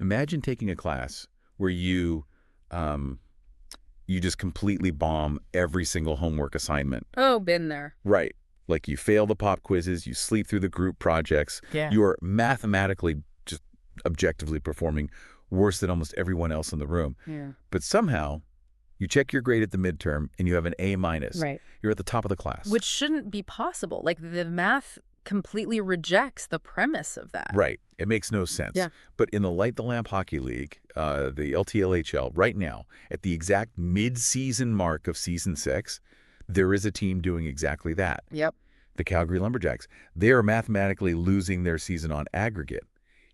Imagine taking a class where you just completely bomb every single homework assignment. Oh, been there. Right. Like you fail the pop quizzes, you sleep through the group projects. Yeah. You are mathematically, just objectively performing worse than almost everyone else in the room. Yeah. But somehow, you check your grade at the midterm and you have an A-. Right. You're at the top of the class. Which shouldn't be possible. Like, the math completely rejects the premise of that. Right. It makes no sense. Yeah. But in the Light the Lamp Hockey League, the LTLHL, right now, at the exact mid-season mark of Season 6, there is a team doing exactly that. Yep. The Calgary Lumberjacks. They are mathematically losing their season on aggregate,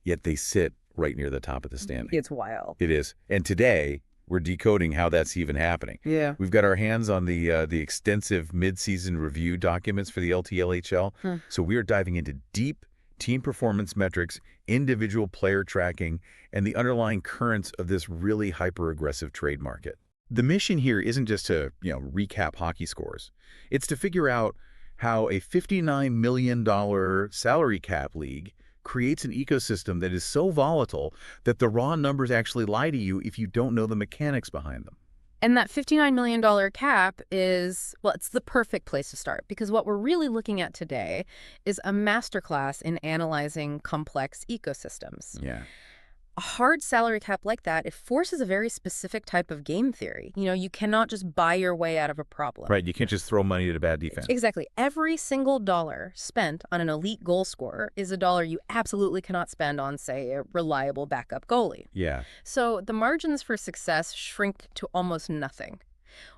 yet they sit right near the top of the standing. It's wild. It is. And today, we're decoding how that's even happening. Yeah. We've got our hands on the extensive mid-season review documents for the LTLHL. So we are diving into deep team performance metrics, individual player tracking, and the underlying currents of this really hyper-aggressive trade market. The mission here isn't just to, recap hockey scores. It's to figure out how a $59 million salary cap league creates an ecosystem that is so volatile that the raw numbers actually lie to you if you don't know the mechanics behind them. And that $59 million cap is, well, it's the perfect place to start, because what we're really looking at today is a masterclass in analyzing complex ecosystems. Yeah. A hard salary cap like that, it forces a very specific type of game theory. You cannot just buy your way out of a problem. Right, you can't just throw money at a bad defense. Exactly. Every single dollar spent on an elite goal scorer is a dollar you absolutely cannot spend on, say, a reliable backup goalie. Yeah. So the margins for success shrink to almost nothing.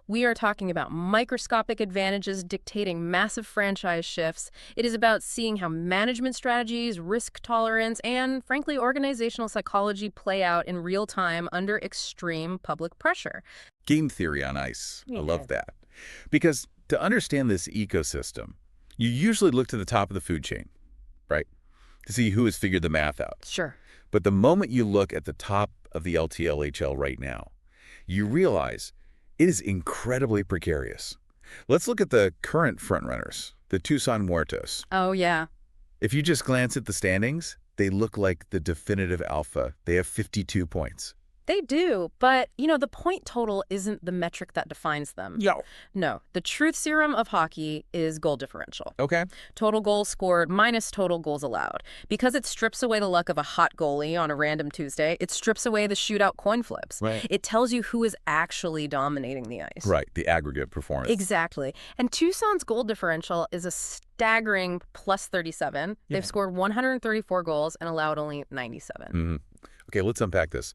We are talking about microscopic advantages dictating massive franchise shifts. It is about seeing how management strategies, risk tolerance, and, frankly, organizational psychology play out in real time under extreme public pressure. Game theory on ice. Yeah. I love that. Because to understand this ecosystem, you usually look to the top of the food chain, right? To see who has figured the math out. Sure. But the moment you look at the top of the LTLHL right now, you realize it is incredibly precarious. Let's look at the current frontrunners, the Tucson Muertos. Oh, yeah. If you just glance at the standings, they look like the definitive alpha. They have 52 points. They do, but, the point total isn't the metric that defines them. No, the truth serum of hockey is goal differential. Okay. Total goals scored minus total goals allowed. Because it strips away the luck of a hot goalie on a random Tuesday, it strips away the shootout coin flips. Right. It tells you who is actually dominating the ice. Right, the aggregate performance. Exactly. And Tucson's goal differential is a staggering plus 37. Yeah. They've scored 134 goals and allowed only 97. Mm-hmm. Okay, let's unpack this.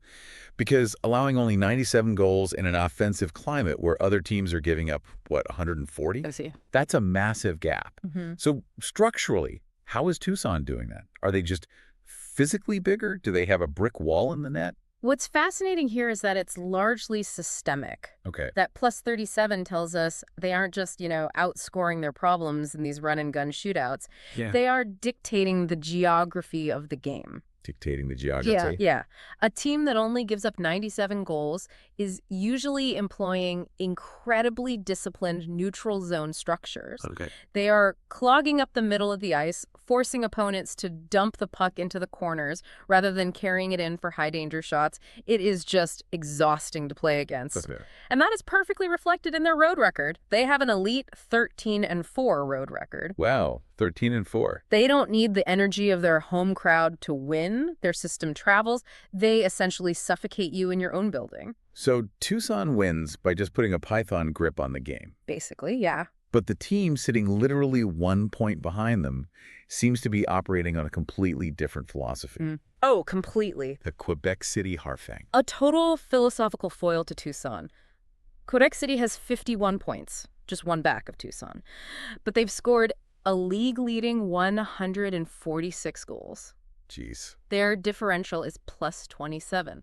Because allowing only 97 goals in an offensive climate where other teams are giving up, 140? I see. That's a massive gap. Mm-hmm. So structurally, how is Tucson doing that? Are they just physically bigger? Do they have a brick wall in the net? What's fascinating here is that it's largely systemic. Okay. That plus 37 tells us they aren't just, outscoring their problems in these run-and-gun shootouts. Yeah. They are dictating the geography of the game. Dictating the geography. Yeah. A team that only gives up 97 goals is usually employing incredibly disciplined neutral zone structures. Okay. They are clogging up the middle of the ice, forcing opponents to dump the puck into the corners rather than carrying it in for high-danger shots. It is just exhausting to play against. That's fair. And that is perfectly reflected in their road record. They have an elite 13-4 road record. Wow, 13-4. They don't need the energy of their home crowd to win. Their system travels. They essentially suffocate you in your own building. So Tucson wins by just putting a python grip on the game. Basically, yeah. But the team sitting literally 1 point behind them seems to be operating on a completely different philosophy. Oh, completely. The Quebec City Harfang. A total philosophical foil to Tucson. Quebec City has 51 points, just one back of Tucson. But they've scored a league-leading 146 goals. Jeez. Their differential is plus 27.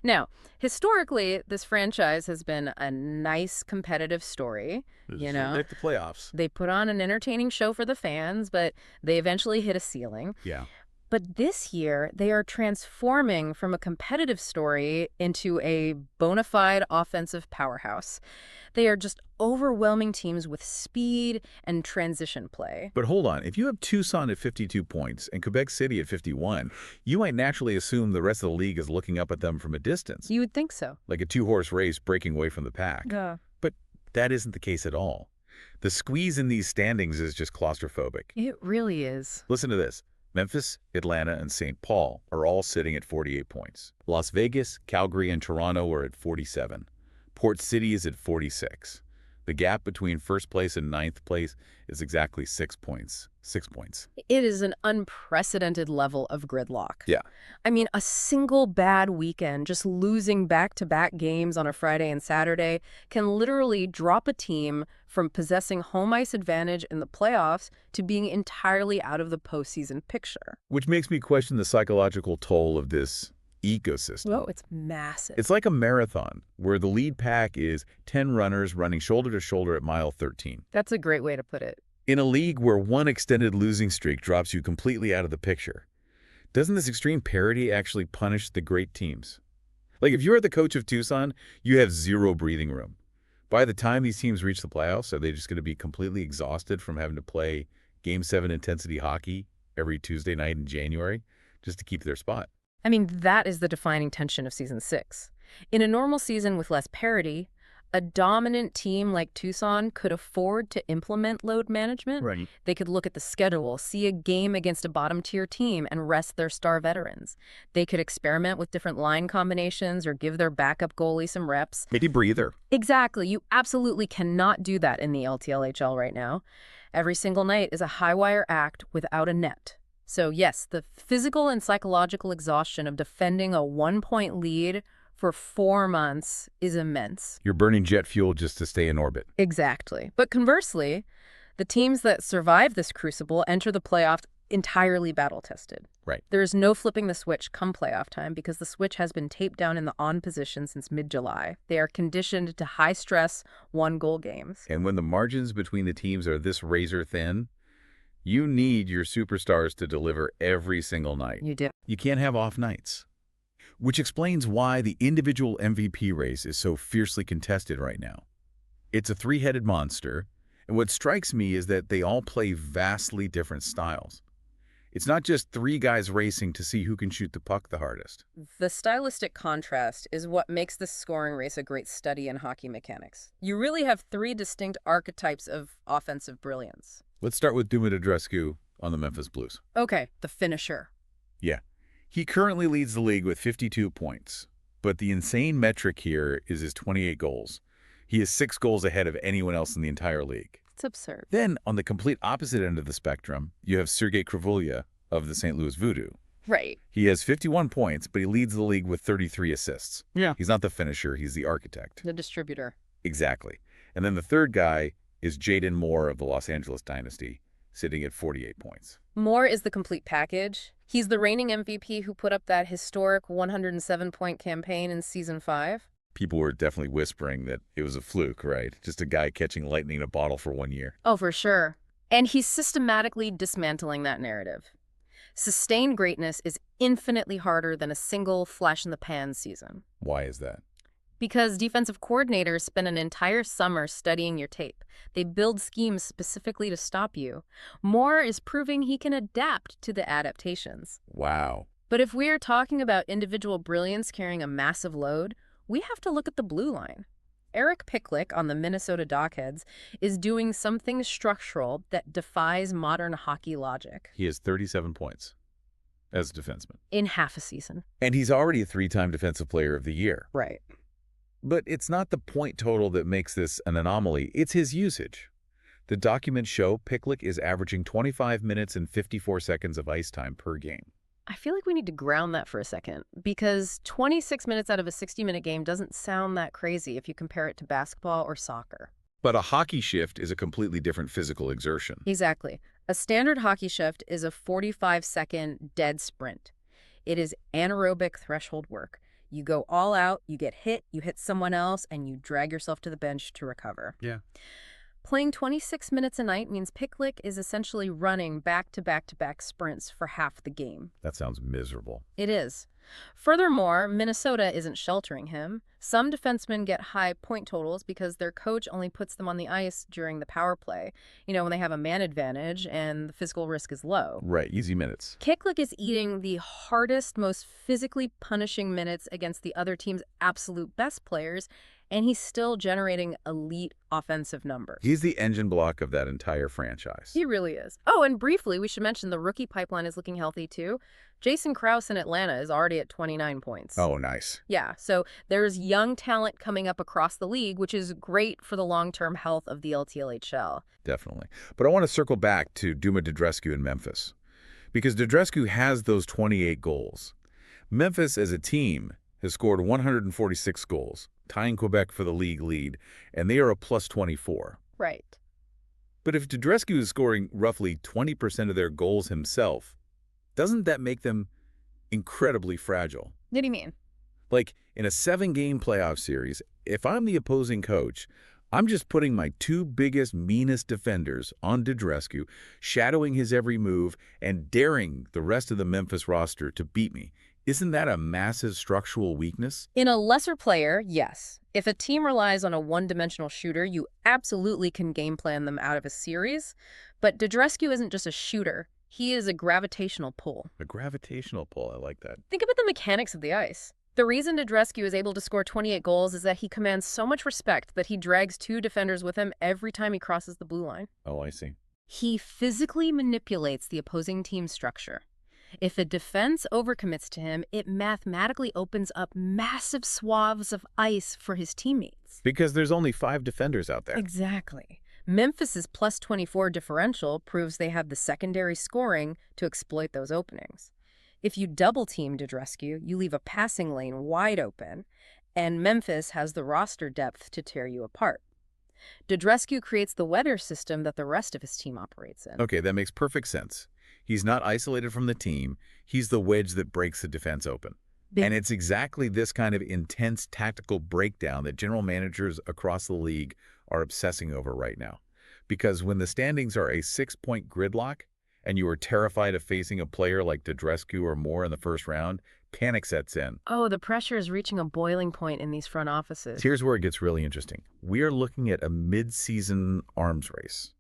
Now, historically, this franchise has been a nice competitive story. Like the playoffs. They put on an entertaining show for the fans, but they eventually hit a ceiling. Yeah. But this year, they are transforming from a competitive story into a bona fide offensive powerhouse. They are just overwhelming teams with speed and transition play. But hold on, if you have Tucson at 52 points and Quebec City at 51, you might naturally assume the rest of the league is looking up at them from a distance, You would think so. like a two-horse race breaking away from the pack. Yeah. But that isn't the case at all. The squeeze in these standings is just claustrophobic. It really is. Listen to this. Memphis, Atlanta, and St. Paul are all sitting at 48 points. Las Vegas, Calgary, and Toronto are at 47. Port City is at 46. The gap between first place and ninth place is exactly 6 points. 6 points. It is an unprecedented level of gridlock. Yeah. I mean, a single bad weekend, just losing back-to-back games on a Friday and Saturday, can literally drop a team from possessing home ice advantage in the playoffs to being entirely out of the postseason picture. Which makes me question the psychological toll of this ecosystem. Whoa, it's massive. It's like a marathon where the lead pack is 10 runners running shoulder to shoulder at mile 13. That's a great way to put it. In a league where one extended losing streak drops you completely out of the picture, doesn't this extreme parity actually punish the great teams? Like, if you're the coach of Tucson, you have zero breathing room. By the time these teams reach the playoffs, are they just going to be completely exhausted from having to play Game 7 intensity hockey every Tuesday night in January just to keep their spot? I mean, that is the defining tension of Season 6. In a normal season with less parity, a dominant team like Tucson could afford to implement load management. Right. They could look at the schedule, see a game against a bottom-tier team, and rest their star veterans. They could experiment with different line combinations or give their backup goalie some reps. Maybe breather. Exactly. You absolutely cannot do that in the LTLHL right now. Every single night is a high-wire act without a net. So yes, the physical and psychological exhaustion of defending a one-point lead for 4 months is immense. You're burning jet fuel just to stay in orbit. Exactly. But conversely, the teams that survive this crucible enter the playoffs entirely battle-tested. Right. There is no flipping the switch come playoff time because the switch has been taped down in the on position since mid-July. They are conditioned to high-stress, one-goal games. And when the margins between the teams are this razor thin, you need your superstars to deliver every single night. You do. You can't have off nights. Which explains why the individual MVP race is so fiercely contested right now. It's a three-headed monster, and what strikes me is that they all play vastly different styles. It's not just three guys racing to see who can shoot the puck the hardest. The stylistic contrast is what makes this scoring race a great study in hockey mechanics. You really have three distinct archetypes of offensive brilliance. Let's start with Duma Dredrescu on the Memphis Blues. Okay, the finisher. Yeah. He currently leads the league with 52 points, but the insane metric here is his 28 goals. He is 6 goals ahead of anyone else in the entire league. It's absurd. Then, on the complete opposite end of the spectrum, you have Sergei Krivulya of the St. Louis Voodoo. Right. He has 51 points, but he leads the league with 33 assists. Yeah. He's not the finisher, he's the architect. The distributor. Exactly. And then the third guy is Jaden Moore of the Los Angeles Dynasty, sitting at 48 points. Moore is the complete package. He's the reigning MVP who put up that historic 107-point campaign in Season 5. People were definitely whispering that it was a fluke, right? Just a guy catching lightning in a bottle for 1 year. Oh, for sure. And he's systematically dismantling that narrative. Sustained greatness is infinitely harder than a single flash-in-the-pan season. Why is that? Because defensive coordinators spend an entire summer studying your tape. They build schemes specifically to stop you. Moore is proving he can adapt to the adaptations. Wow. But if we are talking about individual brilliance carrying a massive load, we have to look at the blue line. Eric Picklick on the Minnesota Dockheads is doing something structural that defies modern hockey logic. He has 37 points as a defenseman. In half a season. And he's already a 3-time Defensive Player of the Year. Right. But it's not the point total that makes this an anomaly, it's his usage. The documents show Picklick is averaging 25 minutes and 54 seconds of ice time per game. I feel like we need to ground that for a second, because 26 minutes out of a 60-minute game doesn't sound that crazy if you compare it to basketball or soccer. But a hockey shift is a completely different physical exertion. Exactly. A standard hockey shift is a 45-second dead sprint. It is anaerobic threshold work. You go all out, you get hit, you hit someone else, and you drag yourself to the bench to recover. Yeah. Playing 26 minutes a night means Picklick is essentially running back-to-back-to-back sprints for half the game. That sounds miserable. It is. Furthermore, Minnesota isn't sheltering him. Some defensemen get high point totals because their coach only puts them on the ice during the power play, when they have a man advantage and the physical risk is low. Right, easy minutes. Picklick is eating the hardest, most physically punishing minutes against the other team's absolute best players, and he's still generating elite offensive numbers. He's the engine block of that entire franchise. He really is. Oh, and briefly, we should mention the rookie pipeline is looking healthy, too. Jason Krause in Atlanta is already at 29 points. Oh, nice. Yeah, so there's young talent coming up across the league, which is great for the long-term health of the LTLHL. Definitely. But I want to circle back to Duma Dudrescu in Memphis, because Dudrescu has those 28 goals. Memphis, as a team, has scored 146 goals, tying Quebec for the league lead, and they are a plus 24. Right. But if Dudrescu is scoring roughly 20% of their goals himself, doesn't that make them incredibly fragile? What do you mean? Like, in a 7-game playoff series, if I'm the opposing coach, I'm just putting my 2 biggest, meanest defenders on Dudrescu, shadowing his every move, and daring the rest of the Memphis roster to beat me. Isn't that a massive structural weakness? In a lesser player, yes. If a team relies on a one-dimensional shooter, you absolutely can game plan them out of a series. But Dudrescu isn't just a shooter. He is a gravitational pull. A gravitational pull, I like that. Think about the mechanics of the ice. The reason Dudrescu is able to score 28 goals is that he commands so much respect that he drags 2 defenders with him every time he crosses the blue line. Oh, I see. He physically manipulates the opposing team's structure. If a defense overcommits to him, it mathematically opens up massive swaths of ice for his teammates. Because there's only 5 defenders out there. Exactly. Memphis's plus 24 differential proves they have the secondary scoring to exploit those openings. If you double-team Dudrescu, you leave a passing lane wide open, and Memphis has the roster depth to tear you apart. Dudrescu creates the weather system that the rest of his team operates in. Okay, that makes perfect sense. He's not isolated from the team. He's the wedge that breaks the defense open. And it's exactly this kind of intense tactical breakdown that general managers across the league are obsessing over right now. Because when the standings are a 6-point gridlock and you are terrified of facing a player like Dudrescu or more in the first round, panic sets in. Oh, the pressure is reaching a boiling point in these front offices. Here's where it gets really interesting. We are looking at a mid-season arms race.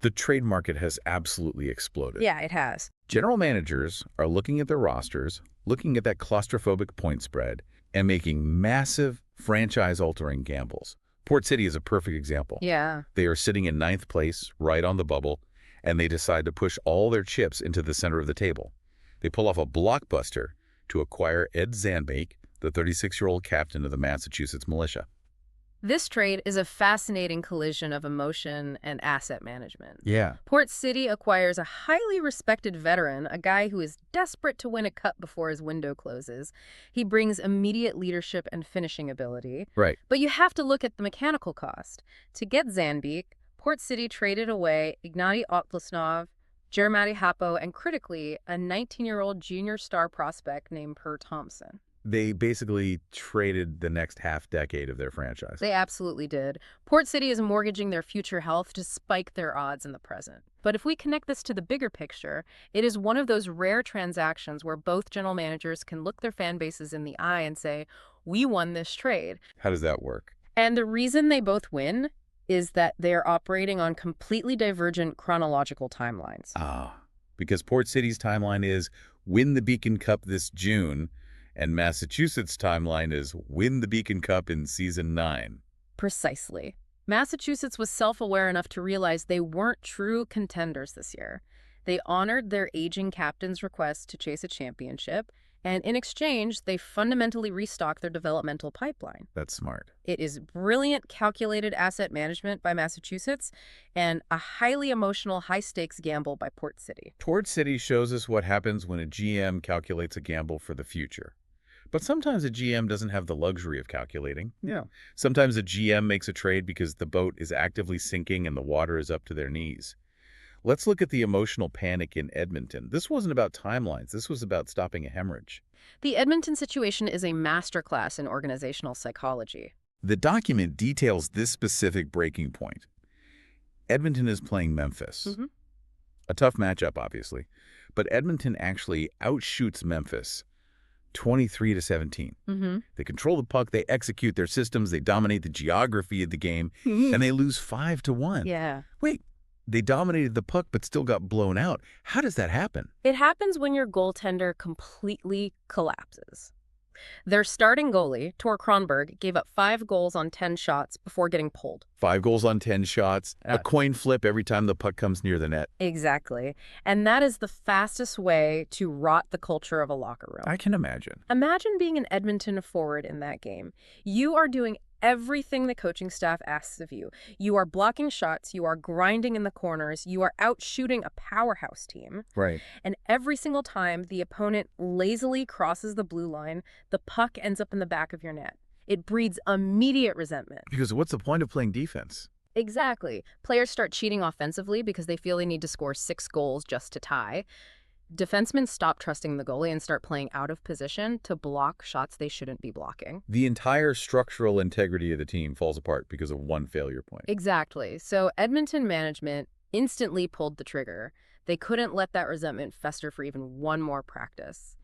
The trade market has absolutely exploded. Yeah, it has. General managers are looking at their rosters, looking at that claustrophobic point spread, and making massive franchise-altering gambles. Port City is a perfect example. Yeah. They are sitting in 9th place, right on the bubble, and they decide to push all their chips into the center of the table. They pull off a blockbuster to acquire Ed Zandbeek, the 36-year-old captain of the Massachusetts militia. This trade is a fascinating collision of emotion and asset management. Yeah. Port City acquires a highly respected veteran, a guy who is desperate to win a cup before his window closes. He brings immediate leadership and finishing ability. Right. But you have to look at the mechanical cost. To get Zandbeek, Port City traded away Ignatiy Otlesnov, Jeremiah Hapo, and critically, a 19-year-old junior star prospect named Per Thompson. They basically traded the next half-decade of their franchise. They absolutely did. Port City is mortgaging their future health to spike their odds in the present. But if we connect this to the bigger picture, it is one of those rare transactions where both general managers can look their fan bases in the eye and say, we won this trade. How does that work? And the reason they both win is that they are operating on completely divergent chronological timelines. Because Port City's timeline is win the Beacon Cup this June, and Massachusetts' timeline is win the Beacon Cup in Season 9. Precisely. Massachusetts was self-aware enough to realize they weren't true contenders this year. They honored their aging captain's request to chase a championship, and in exchange, they fundamentally restocked their developmental pipeline. That's smart. It is brilliant, calculated asset management by Massachusetts and a highly emotional, high-stakes gamble by Port City. Port City shows us what happens when a GM calculates a gamble for the future. But sometimes a GM doesn't have the luxury of calculating. Yeah. Sometimes a GM makes a trade because the boat is actively sinking and the water is up to their knees. Let's look at the emotional panic in Edmonton. This wasn't about timelines. This was about stopping a hemorrhage. The Edmonton situation is a masterclass in organizational psychology. The document details this specific breaking point. Edmonton is playing Memphis. Mm-hmm. A tough matchup, obviously. But Edmonton actually outshoots Memphis 23-17. Mm-hmm. They control the puck, they execute their systems, they dominate the geography of the game, and they lose 5-1. Yeah. Wait, they dominated the puck but still got blown out. How does that happen? It happens when your goaltender completely collapses. Their starting goalie, Tor Kronberg, gave up 5 goals on 10 shots before getting pulled. 5 goals on 10 shots, a coin flip every time the puck comes near the net. Exactly. And that is the fastest way to rot the culture of a locker room. I can imagine. Imagine being an Edmonton forward in that game. You are doing everything the coaching staff asks of you. You are blocking shots, you are grinding in the corners, you are out shooting a powerhouse team. Right. And every single time the opponent lazily crosses the blue line, the puck ends up in the back of your net. It breeds immediate resentment. Because what's the point of playing defense? Exactly. Players start cheating offensively because they feel they need to score 6 goals just to tie. Defensemen stop trusting the goalie and start playing out of position to block shots they shouldn't be blocking. The entire structural integrity of the team falls apart because of one failure point. Exactly. So Edmonton management instantly pulled the trigger. They couldn't let that resentment fester for even one more practice.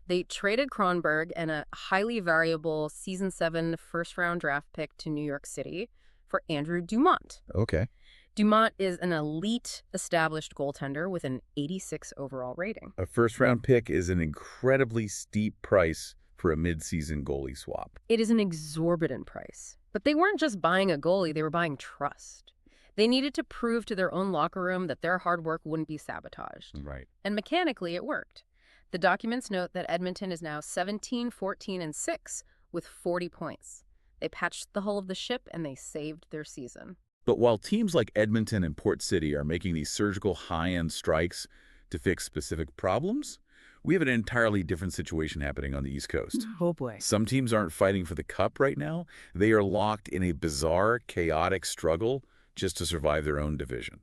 They traded Kronberg and a highly variable Season 7 first-round draft pick to New York City for Andrew Dumont. Okay. Dumont is an elite established goaltender with an 86 overall rating. A first-round pick is an incredibly steep price for a mid-season goalie swap. It is an exorbitant price. But they weren't just buying a goalie, they were buying trust. They needed to prove to their own locker room that their hard work wouldn't be sabotaged. Right. And mechanically, it worked. The documents note that Edmonton is now 17-14-6 with 40 points. They patched the hull of the ship and they saved their season. But while teams like Edmonton and Port City are making these surgical high-end strikes to fix specific problems, we have an entirely different situation happening on the East Coast. Oh boy. Some teams aren't fighting for the cup right now. They are locked in a bizarre, chaotic struggle just to survive their own division.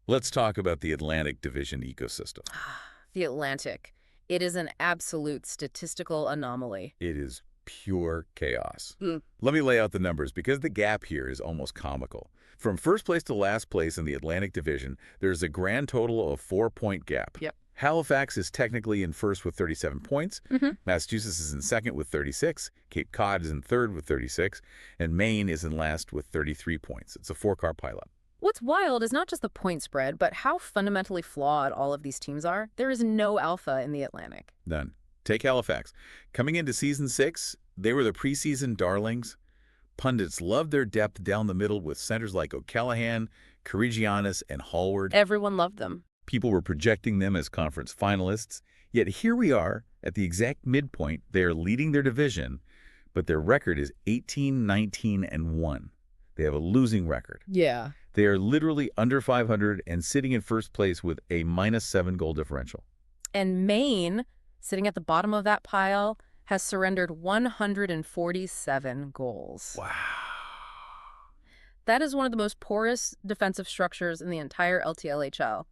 Let's talk about the Atlantic Division ecosystem. The Atlantic. It is an absolute statistical anomaly. It is pure chaos. Let me lay out the numbers because the gap here is almost comical. From first place to last place in the Atlantic Division, there's a grand total of 4-point gap. Yep. Halifax is technically in first with 37 points. Massachusetts is in second with 36. Cape Cod is in third with 36. And Maine is in last with 33 points. It's a 4-car pileup. What's wild is not just the point spread, but how fundamentally flawed all of these teams are. There is no alpha in the Atlantic. None. Take Halifax. Coming into Season 6, they were the preseason darlings. Pundits loved their depth down the middle with centers like O'Callahan, Karigianis, and Hallward. Everyone loved them. People were projecting them as conference finalists. Yet here we are, at the exact midpoint. They are leading their division, but their record is 18-19-1. They have a losing record. Yeah. They are literally under 500 and sitting in first place with a -7 goal differential. And Maine, sitting at the bottom of that pile, has surrendered 147 goals. Wow. That is one of the most porous defensive structures in the entire LTLHL.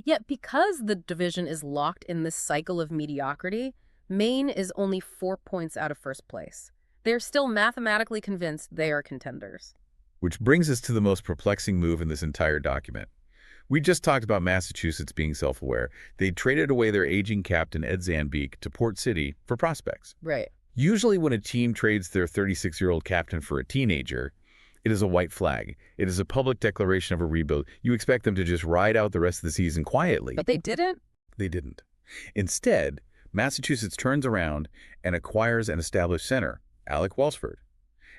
Yet because the division is locked in this cycle of mediocrity, Maine is only 4 points out of first place. They're still mathematically convinced they are contenders. Which brings us to the most perplexing move in this entire document. We just talked about Massachusetts being self-aware. They traded away their aging captain, Ed Zandbeek, to Port City for prospects. Right. Usually when a team trades their 36-year-old captain for a teenager, it is a white flag. It is a public declaration of a rebuild. You expect them to just ride out the rest of the season quietly. But they didn't? They didn't. Instead, Massachusetts turns around and acquires an established center, Alec Welsford.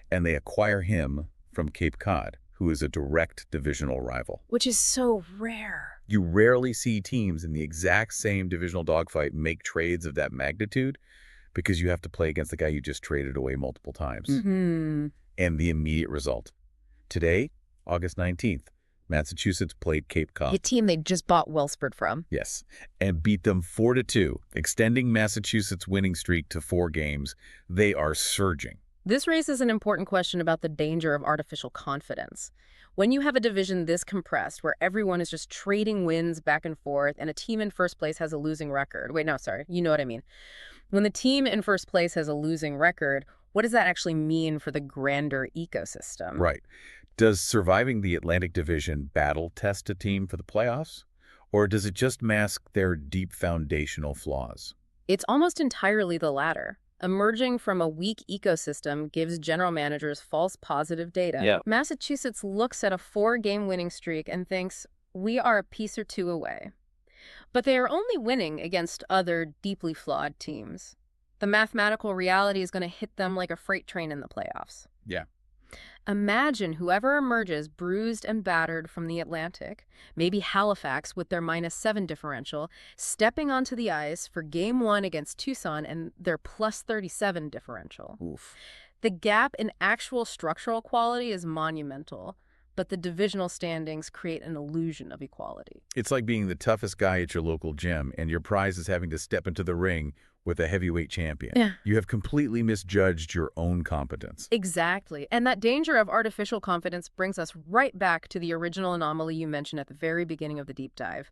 And they acquire him from Cape Cod, who is a direct divisional rival. Which is so rare. You rarely see teams in the exact same divisional dogfight make trades of that magnitude because you have to play against the guy you just traded away multiple times. And the immediate result. Today, August 19th, Massachusetts played Cape Cod. The team they just bought Welsford from. Yes, and beat them 4-2, extending Massachusetts' winning streak to 4 games. They are surging. This raises an important question about the danger of artificial confidence. When you have a division this compressed, where everyone is just trading wins back and forth, and a team in first place has a losing record. Wait, no, sorry. You know what I mean. When the team in first place has a losing record, what does that actually mean for the grander ecosystem? Right. Does surviving the Atlantic Division battle test a team for the playoffs? Or does it just mask their deep foundational flaws? It's almost entirely the latter. Emerging from a weak ecosystem gives general managers false positive data. Yeah. Massachusetts looks at a 4-game winning streak and thinks, we are a piece or two away. But they are only winning against other deeply flawed teams. The mathematical reality is going to hit them like a freight train in the playoffs. Yeah. Imagine whoever emerges bruised and battered from the Atlantic, maybe Halifax with their -7 differential, stepping onto the ice for Game 1 against Tucson and their +37 differential. Oof. The gap in actual structural quality is monumental, but the divisional standings create an illusion of equality. It's like being the toughest guy at your local gym, and your prize is having to step into the ring with a heavyweight champion. Yeah. You have completely misjudged your own competence. Exactly. And that danger of artificial confidence brings us right back to the original anomaly you mentioned at the very beginning of the deep dive,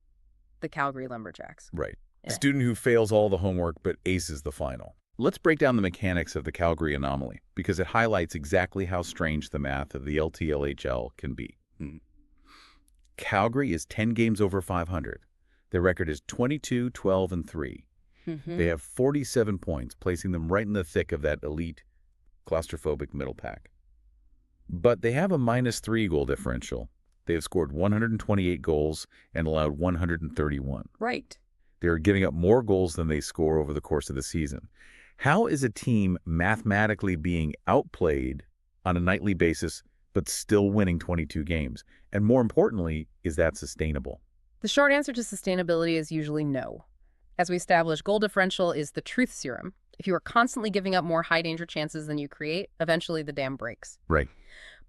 the Calgary Lumberjacks. Right. Yeah. The student who fails all the homework but aces the final. Let's break down the mechanics of the Calgary anomaly, because it highlights exactly how strange the math of the LTLHL can be. Calgary is 10 games over 500. Their record is 22-12-3. They have 47 points, placing them right in the thick of that elite, claustrophobic middle pack. But they have a -3 goal differential. They have scored 128 goals and allowed 131. Right. They're giving up more goals than they score over the course of the season. How is a team mathematically being outplayed on a nightly basis but still winning 22 games? And more importantly, is that sustainable? The short answer to sustainability is usually no. As we established, goal differential is the truth serum. If you are constantly giving up more high-danger chances than you create, eventually the dam breaks. Right.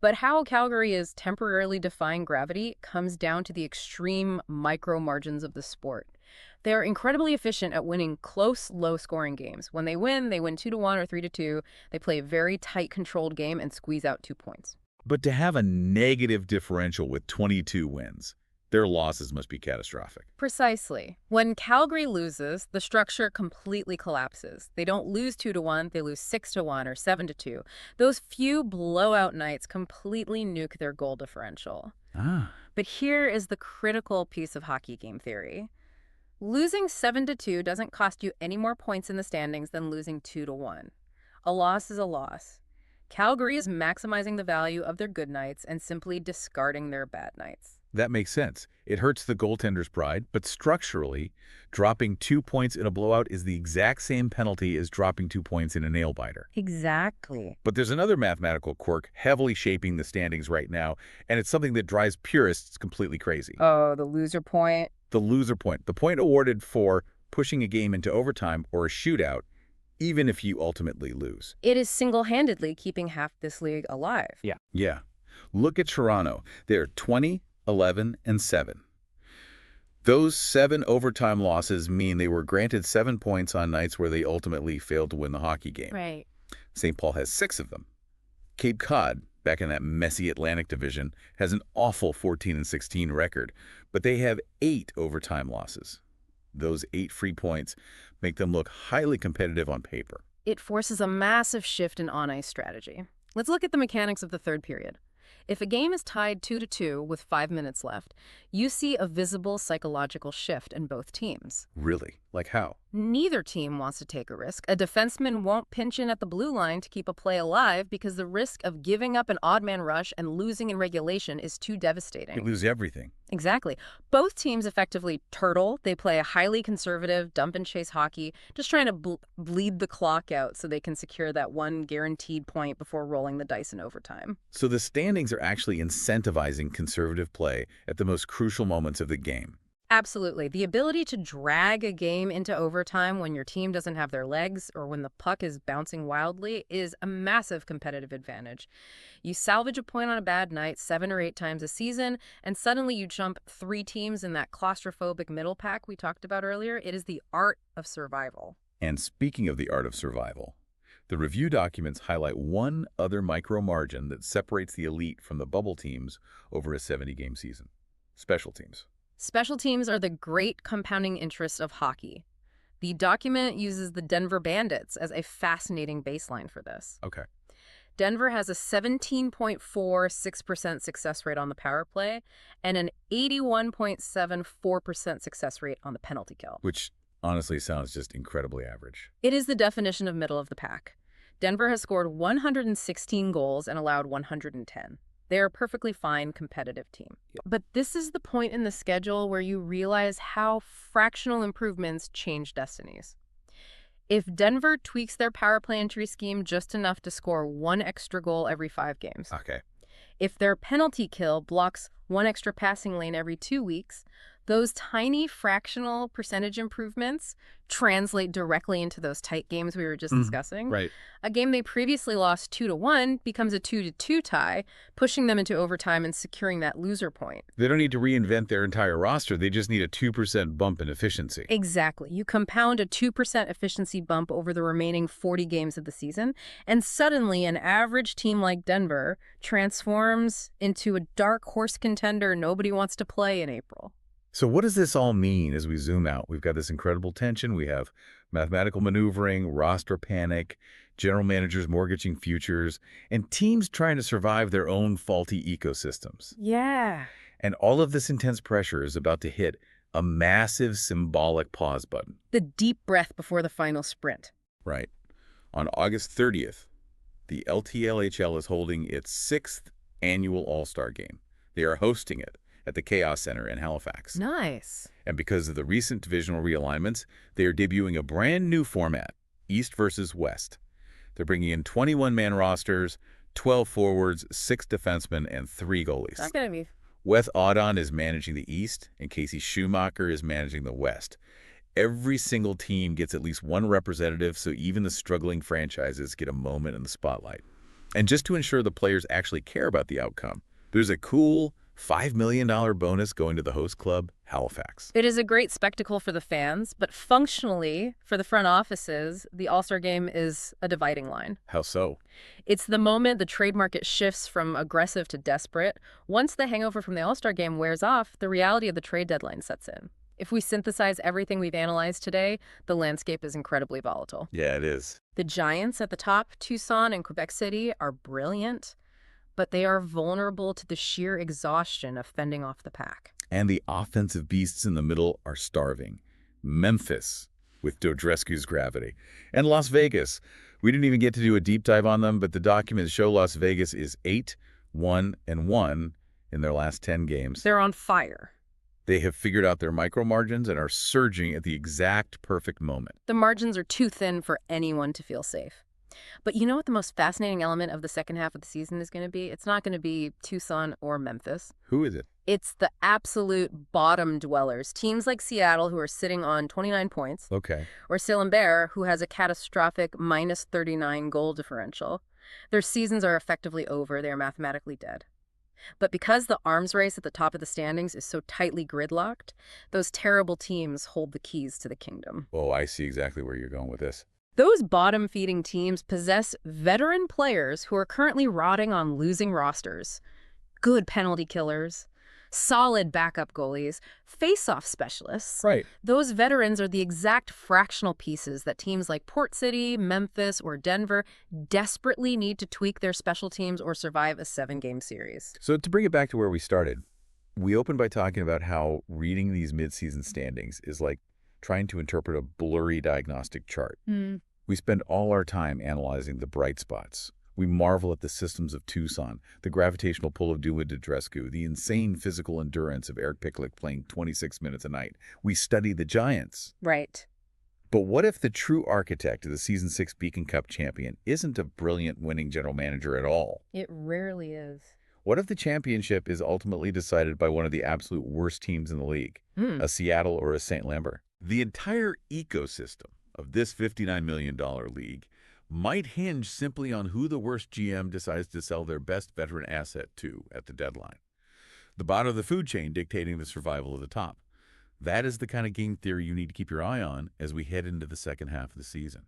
But how Calgary is temporarily defying gravity comes down to the extreme micro margins of the sport. They are incredibly efficient at winning close, low-scoring games. When they win 2-1 or 3-2. They play a very tight, controlled game and squeeze out 2 points. But to have a negative differential with 22 wins, their losses must be catastrophic. Precisely. When Calgary loses, the structure completely collapses. They don't lose 2-1, they lose 6-1 or 7-2. Those few blowout nights completely nuke their goal differential. But here is the critical piece of hockey game theory. Losing 7-2 doesn't cost you any more points in the standings than losing 2-1. A loss is a loss. Calgary is maximizing the value of their good nights and simply discarding their bad nights. That makes sense. It hurts the goaltender's pride, but structurally, dropping 2 points in a blowout is the exact same penalty as dropping 2 points in a nail-biter. Exactly. But there's another mathematical quirk heavily shaping the standings right now, and it's something that drives purists completely crazy. Oh, the loser point? The loser point. The point awarded for pushing a game into overtime or a shootout, even if you ultimately lose. It is single-handedly keeping half this league alive. Yeah. Look at Toronto. They're 20, 11, and 7. Those 7 overtime losses mean they were granted 7 points on nights where they ultimately failed to win the hockey game. Right. St. Paul has 6 of them. Cape Cod, back in that messy Atlantic Division, has an awful 14-16 record, but they have 8 overtime losses. Those 8 free points make them look highly competitive on paper. It forces a massive shift in on-ice strategy. Let's look at the mechanics of the third period. If a game is tied 2-2 with 5 minutes left, you see a visible psychological shift in both teams. Really? Like how? Neither team wants to take a risk. A defenseman won't pinch in at the blue line to keep a play alive because the risk of giving up an odd man rush and losing in regulation is too devastating. You lose everything. Exactly. Both teams effectively turtle. They play a highly conservative dump-and-chase hockey, just trying to bleed the clock out so they can secure that one guaranteed point before rolling the dice in overtime. So the standings are actually incentivizing conservative play at the most crucial moments of the game. Absolutely. The ability to drag a game into overtime when your team doesn't have their legs or when the puck is bouncing wildly is a massive competitive advantage. You salvage a point on a bad night 7 or 8 times a season, and suddenly you jump 3 teams in that claustrophobic middle pack we talked about earlier. It is the art of survival. And speaking of the art of survival, the review documents highlight one other micro margin that separates the elite from the bubble teams over a 70-game season: special teams. Special teams are the great compounding interest of hockey. The document uses the Denver Bandits as a fascinating baseline for this. Okay. Denver has a 17.46% success rate on the power play and an 81.74% success rate on the penalty kill. Which honestly sounds just incredibly average. It is the definition of middle of the pack. Denver has scored 116 goals and allowed 110. They're a perfectly fine competitive team. But this is the point in the schedule where you realize how fractional improvements change destinies. If Denver tweaks their power play entry scheme just enough to score one extra goal every 5 games, Okay. if their penalty kill blocks one extra passing lane every 2 weeks, those tiny fractional percentage improvements translate directly into those tight games we were just discussing. Right. A game they previously lost 2-1 becomes a 2-2 tie, pushing them into overtime and securing that loser point. They don't need to reinvent their entire roster. They just need a 2% bump in efficiency. Exactly. You compound a 2% efficiency bump over the remaining 40 games of the season, and suddenly an average team like Denver transforms into a dark horse contender nobody wants to play in April. So what does this all mean as we zoom out? We've got this incredible tension. We have mathematical maneuvering, roster panic, general managers mortgaging futures, and teams trying to survive their own faulty ecosystems. Yeah. And all of this intense pressure is about to hit a massive symbolic pause button. The deep breath before the final sprint. Right. On August 30th, the LTLHL is holding its 6th annual All-Star Game. They are hosting it at the Chaos Center in Halifax. Nice. And because of the recent divisional realignments, they are debuting a brand new format, East versus West. They're bringing in 21-man rosters, 12 forwards, 6 defensemen, and 3 goalies. That's going to be... Wes Audon is managing the East, and Casey Schumacher is managing the West. Every single team gets at least one representative, so even the struggling franchises get a moment in the spotlight. And just to ensure the players actually care about the outcome, there's a cool $5 million bonus going to the host club, Halifax. It is a great spectacle for the fans, but functionally, for the front offices, the All-Star Game is a dividing line. How so? It's the moment the trade market shifts from aggressive to desperate. Once the hangover from the All-Star Game wears off, the reality of the trade deadline sets in. If we synthesize everything we've analyzed today, the landscape is incredibly volatile. Yeah, it is. The giants at the top, Tucson and Quebec City, are brilliant, but they are vulnerable to the sheer exhaustion of fending off the pack. And the offensive beasts in the middle are starving. Memphis, with Dodrescu's gravity. And Las Vegas. We didn't even get to do a deep dive on them, but the documents show Las Vegas is 8-1-1 in their last 10 games. They're on fire. They have figured out their micro margins and are surging at the exact perfect moment. The margins are too thin for anyone to feel safe. But you know what the most fascinating element of the second half of the season is going to be? It's not going to be Tucson or Memphis. Who is it? It's the absolute bottom dwellers. Teams like Seattle, who are sitting on 29 points. Okay. Or Salem-Bear, who has a catastrophic minus 39 goal differential. Their seasons are effectively over. They are mathematically dead. But because the arms race at the top of the standings is so tightly gridlocked, those terrible teams hold the keys to the kingdom. Oh, I see exactly where you're going with this. Those bottom-feeding teams possess veteran players who are currently rotting on losing rosters. Good penalty killers, solid backup goalies, face-off specialists. Right. Those veterans are the exact fractional pieces that teams like Port City, Memphis, or Denver desperately need to tweak their special teams or survive a 7-game series. So to bring it back to where we started, we opened by talking about how reading these midseason standings is like trying to interpret a blurry diagnostic chart. We spend all our time analyzing the bright spots. We marvel at the systems of Tucson, the gravitational pull of Duma Dodrescu, the insane physical endurance of Eric Picklick playing 26 minutes a night. We study the giants. Right. But what if the true architect of the Season 6 Beacon Cup champion isn't a brilliant winning general manager at all? It rarely is. What if the championship is ultimately decided by one of the absolute worst teams in the league, a Seattle or a St. Lambert? The entire ecosystem of this $59 million league might hinge simply on who the worst GM decides to sell their best veteran asset to at the deadline. The bottom of the food chain dictating the survival of the top. That is the kind of game theory you need to keep your eye on as we head into the second half of the season.